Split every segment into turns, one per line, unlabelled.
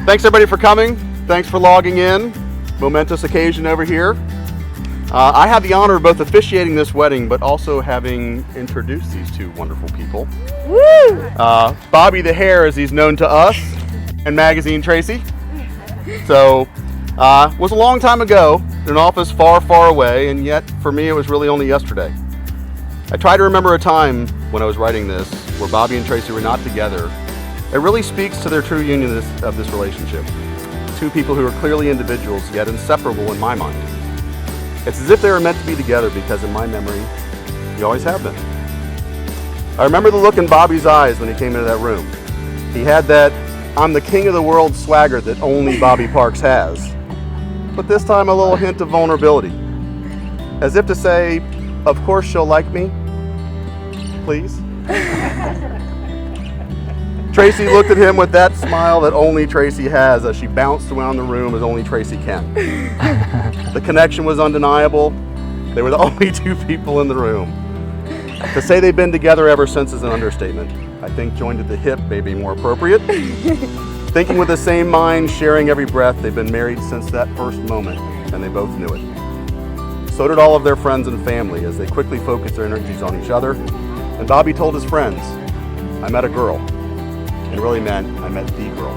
Thanks everybody for coming. Thanks for logging in. Momentous occasion over here. I have the honor of both officiating this wedding, but also having introduced these two wonderful people.
Woo!
Bobby the Hare, as he's known to us, and Magazine Tracy. So, was a long time ago, in an office far, far away, and yet for me it was really only yesterday. I try to remember a time when I was writing this where Bobby and Tracy were not together. It really speaks to their true union of this relationship. Two people who are clearly individuals, yet inseparable in my mind. It's as if they were meant to be together because in my memory, you always have been. I remember the look in Bobby's eyes when he came into that room. He had that I'm the king of the world swagger that only Bobby Parks has. But this time a little hint of vulnerability. As if to say, of course she'll like me, please. Tracy looked at him with that smile that only Tracy has as she bounced around the room as only Tracy can. The connection was undeniable. They were the only two people in the room. To say they've been together ever since is an understatement. I think joined at the hip may be more appropriate. Thinking with the same mind, sharing every breath, they've been married since that first moment, and they both knew it. So did all of their friends and family as they quickly focused their energies on each other. And Bobby told his friends, I met a girl. And really meant, I met the girl.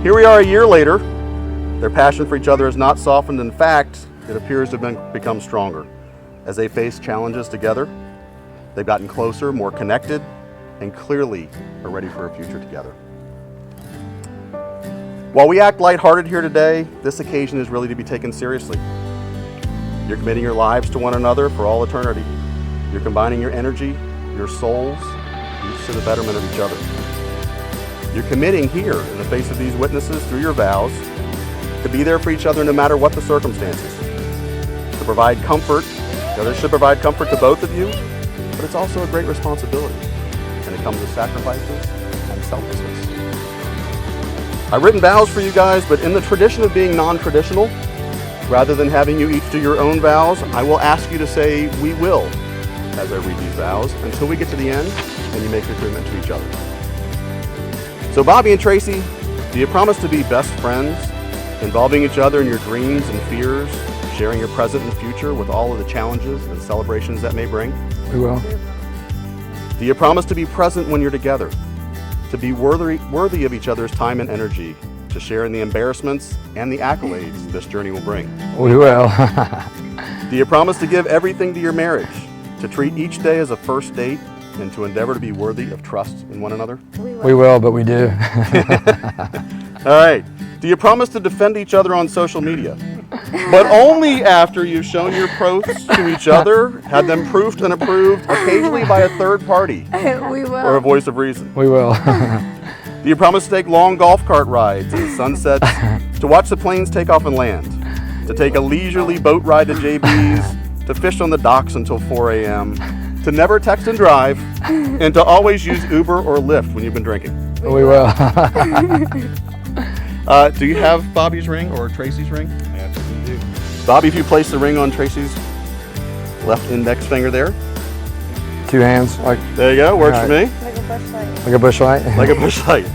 Here we are a year later. Their passion for each other has not softened. In fact, it appears to have become stronger. As they face challenges together, they've gotten closer, more connected, and clearly are ready for a future together. While we act lighthearted here today, this occasion is really to be taken seriously. You're committing your lives to one another for all eternity. You're combining your energy, your souls, each to the betterment of each other. You're committing here in the face of these witnesses through your vows to be there for each other no matter what the circumstances. To provide comfort, the others should provide comfort to both of you, but it's also a great responsibility, and it comes with sacrifices and selflessness. I've written vows for you guys, but in the tradition of being non-traditional, rather than having you each do your own vows, I will ask you to say, we will, as I read these vows, until we get to the end and you make your commitment to each other. So Bobby and Tracy, do you promise to be best friends, involving each other in your dreams and fears, sharing your present and future with all of the challenges and celebrations that may bring?
We will.
Do you promise to be present when you're together, to be worthy of each other's time and energy, to share in the embarrassments and the accolades this journey will bring?
We will.
Do you promise to give everything to your marriage, to treat each day as a first date, and to endeavor to be worthy of trust in one another?
We will, but we do.
All right. Do you promise to defend each other on social media, but only after you've shown your proofs to each other, had them proofed and approved, occasionally by a third party
We will.
or a voice of reason?
We will.
Do you promise to take long golf cart rides in the sunsets, to watch the planes take off and land, to take a leisurely boat ride to JB's, to fish on the docks until 4 a.m., to never text and drive, and to always use Uber or Lyft when you've been drinking?
We will.
Do you have Bobby's ring or Tracy's ring?
I absolutely do.
Bobby, if you place the ring on Tracy's left index finger there.
2 hands, like
There you go, works
All
for
right.
me.
Like a bush light.
a bush light.
Like a bush light.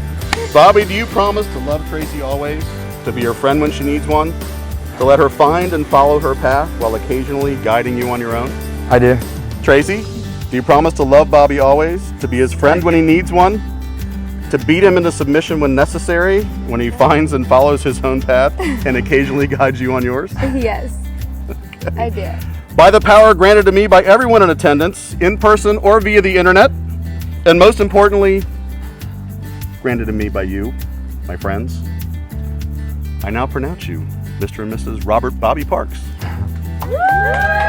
Bobby, do you promise to love Tracy always, to be her friend when she needs one, to let her find and follow her path while occasionally guiding you on your own?
I do.
Tracy, do you promise to love Bobby always, to be his friend when he needs one, to beat him into submission when necessary, when he finds and follows his own path, and occasionally guides you on yours?
Yes, I do.
By the power granted to me by everyone in attendance, in person or via the internet, and most importantly, granted to me by you, my friends, I now pronounce you Mr. and Mrs. Robert Bobby Parks.
Woo!